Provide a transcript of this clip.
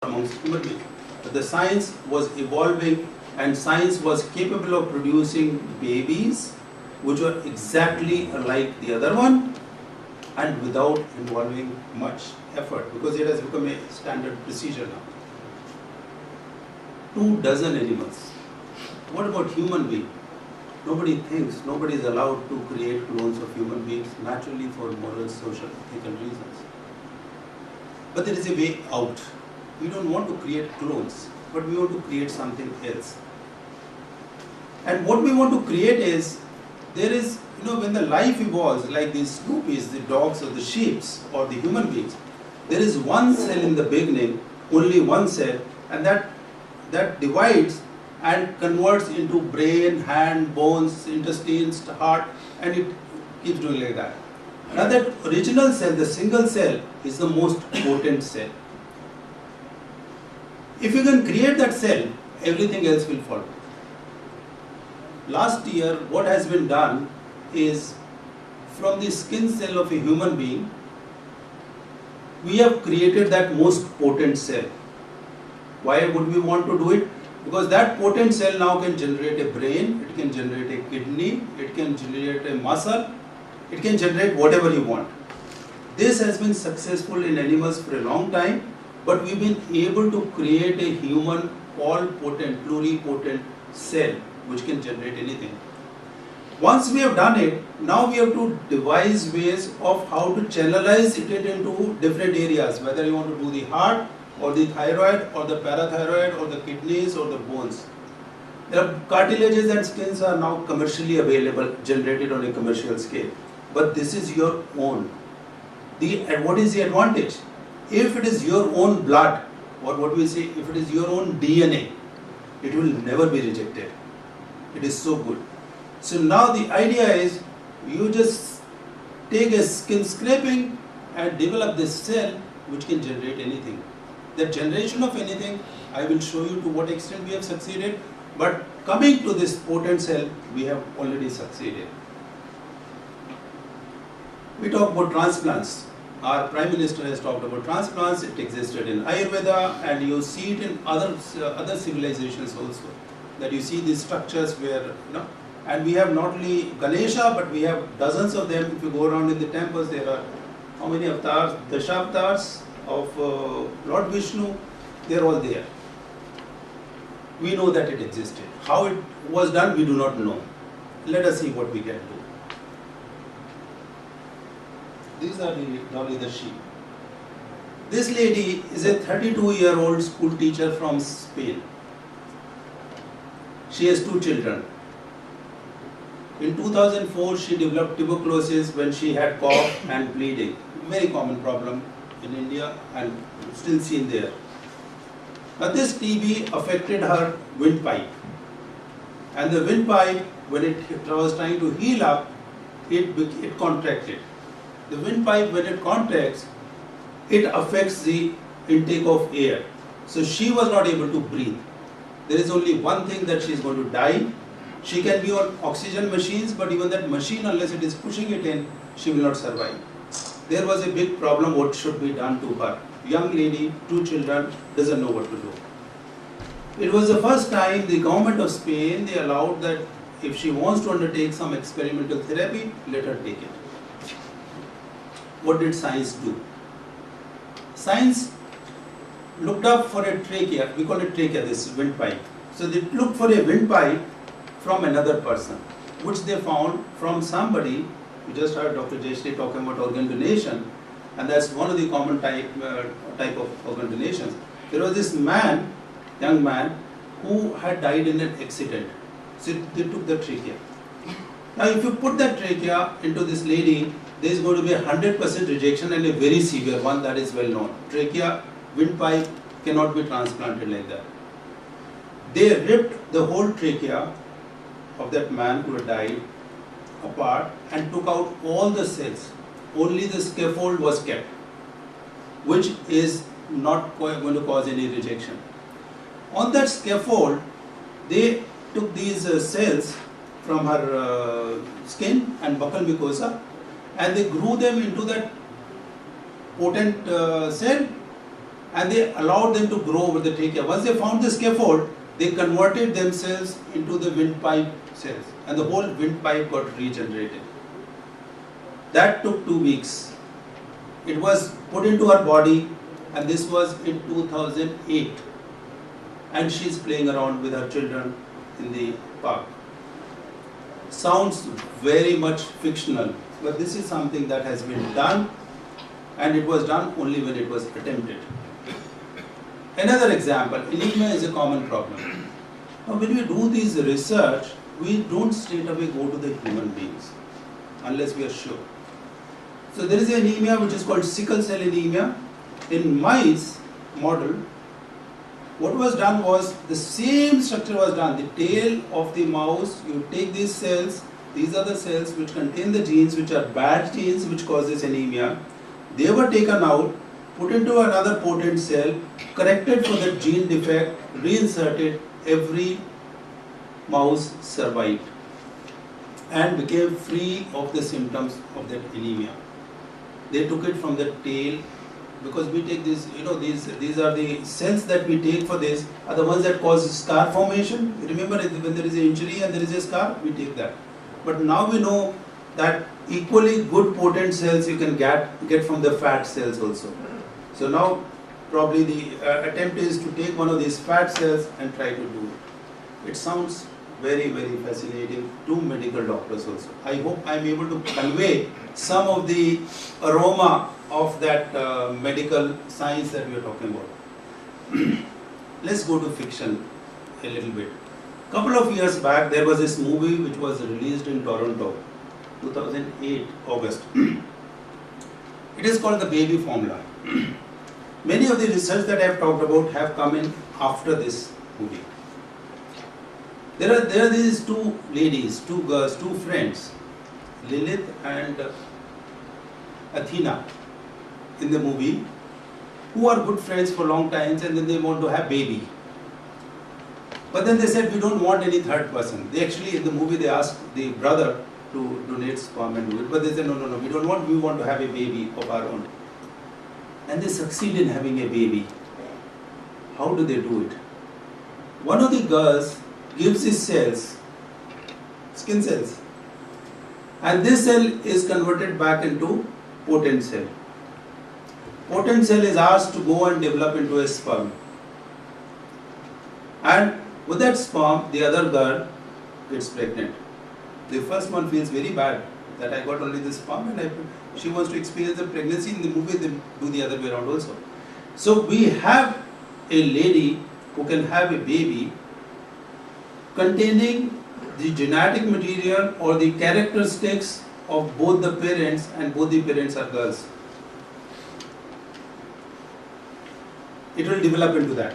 amongst human beings. But the science was evolving and science was capable of producing babies which were exactly like the other one and without involving much effort, because it has become a standard procedure now. 24 animals. What about human being? Nobody thinks, nobody is allowed to create clones of human beings naturally for moral, social, ethical reasons. But there is a way out. We don't want to create clones, but we want to create something else. And what we want to create is, there is, when the life evolves, like these Snoopies, the dogs or the sheep or the human beings, there is one cell in the beginning, only one cell, and that divides and converts into brain, hand, bones, intestines, heart, and it keeps doing like that. Now that original cell, the single cell, is the most potent cell. If you can create that cell, everything else will follow. Last year, what has been done is, from the skin cell of a human being, we have created that most potent cell. Why would we want to do it? Because that potent cell now can generate a brain, it can generate a kidney, it can generate a muscle, it can generate whatever you want. This has been successful in animals for a long time, but we've been able to create a human all-potent, pluripotent cell which can generate anything. Once we have done it, now we have to devise ways of how to channelize it into different areas, whether you want to do the heart, or the thyroid, or the parathyroid, or the kidneys, or the bones. There are cartilages and skins are now commercially available, generated on a commercial scale. But this is your own. And what is the advantage? If it is your own blood, or what we say, if it is your own DNA, it will never be rejected. It is so good. So now the idea is, you just take a skin scraping and develop this cell which can generate anything. The generation of anything, I will show you to what extent we have succeeded, but coming to this potent cell, we have already succeeded. We talk about transplants. Our Prime Minister has talked about transplants. It existed in Ayurveda, and you see it in other civilizations also. That you see these structures where, and we have not only Ganesha, but we have dozens of them. If you go around in the temples, there are how many avatars? Dashavatars of Lord Vishnu, they are all there. We know that it existed. How it was done, we do not know. Let us see what we can do. These are the Dolly the sheep. This lady is a 32-year-old school teacher from Spain. She has 2 children. In 2004, she developed tuberculosis when she had cough and bleeding. Very common problem in India and still seen there. Now this TB affected her windpipe, and the windpipe, when it was trying to heal up, it contracted. The windpipe, when it contracts, it affects the intake of air. So she was not able to breathe. There is only one thing, that she is going to die. She can be on oxygen machines, but even that machine, unless it is pushing it in, she will not survive. There was a big problem what should be done to her. Young lady, 2 children, doesn't know what to do. It was the first time the government of Spain, they allowed that if she wants to undertake some experimental therapy, let her take it. What did science do? Science looked up for a trachea, we call it trachea, this windpipe. So they looked for a windpipe from another person, which they found from somebody. We just heard Dr. Jayashree talking about organ donation, and that's one of the common type of organ donations. There was this man, young man, who had died in an accident. So they took the trachea. Now if you put that trachea into this lady, there is going to be 100% rejection, and a very severe one, that is well known. Trachea, windpipe cannot be transplanted like that. They ripped the whole trachea of that man who had died apart and took out all the cells. Only the scaffold was kept, which is not going to cause any rejection. On that scaffold, they took these cells from her skin and buccal mucosa, and they grew them into that potent cell, and they allowed them to grow over the trachea. Once they found the scaffold, they converted themselves into the windpipe cells, and the whole windpipe got regenerated. That took 2 weeks. It was put into her body, and this was in 2008. And she's playing around with her children in the park. Sounds very much fictional, but this is something that has been done, and it was done only when it was attempted. Another example, anemia is a common problem. Now when we do this research, we don't straight away go to the human beings unless we are sure. So there is an anemia which is called sickle cell anemia. In mice model, what was done was the same structure was done. The tail of the mouse, you take these cells, these are the cells which contain the genes which are bad genes which causes anemia. They were taken out, put into another potent cell, corrected for the gene defect, reinserted, every mouse survived and became free of the symptoms of that anemia. They took it from the tail, because we take this, these are the cells that we take for this, are the ones that cause scar formation. Remember, when there is an injury and there is a scar, we take that. But now we know that equally good potent cells you can get from the fat cells also. So now probably the attempt is to take one of these fat cells and try to do it. It sounds very, very fascinating to medical doctors also. I hope I am able to convey some of the aroma of that medical science that we are talking about. Let's go to fiction a little bit. Couple of years back, there was this movie which was released in Toronto, 2008 August. It is called The Baby Formula. Many of the research that I have talked about have come in after this movie. There are these two ladies, two girls, two friends, Lilith and Athena, in the movie, who are good friends for long times, and then they want to have baby. But then they said, we don't want any third person. They actually, in the movie, they asked the brother to donate sperm and do it, but they said, no, we don't want, we want to have a baby of our own. And they succeed in having a baby. How do they do it? One of the girls gives his cells, skin cells, and this cell is converted back into potent cell. Potent cell is asked to go and develop into a sperm. And with that sperm, the other girl gets pregnant. The first one feels very bad that I got only this sperm, and she wants to experience the pregnancy. In the movie, they do the other way around also. So we have a lady who can have a baby containing the genetic material or the characteristics of both the parents, and both the parents are girls. It will develop into that.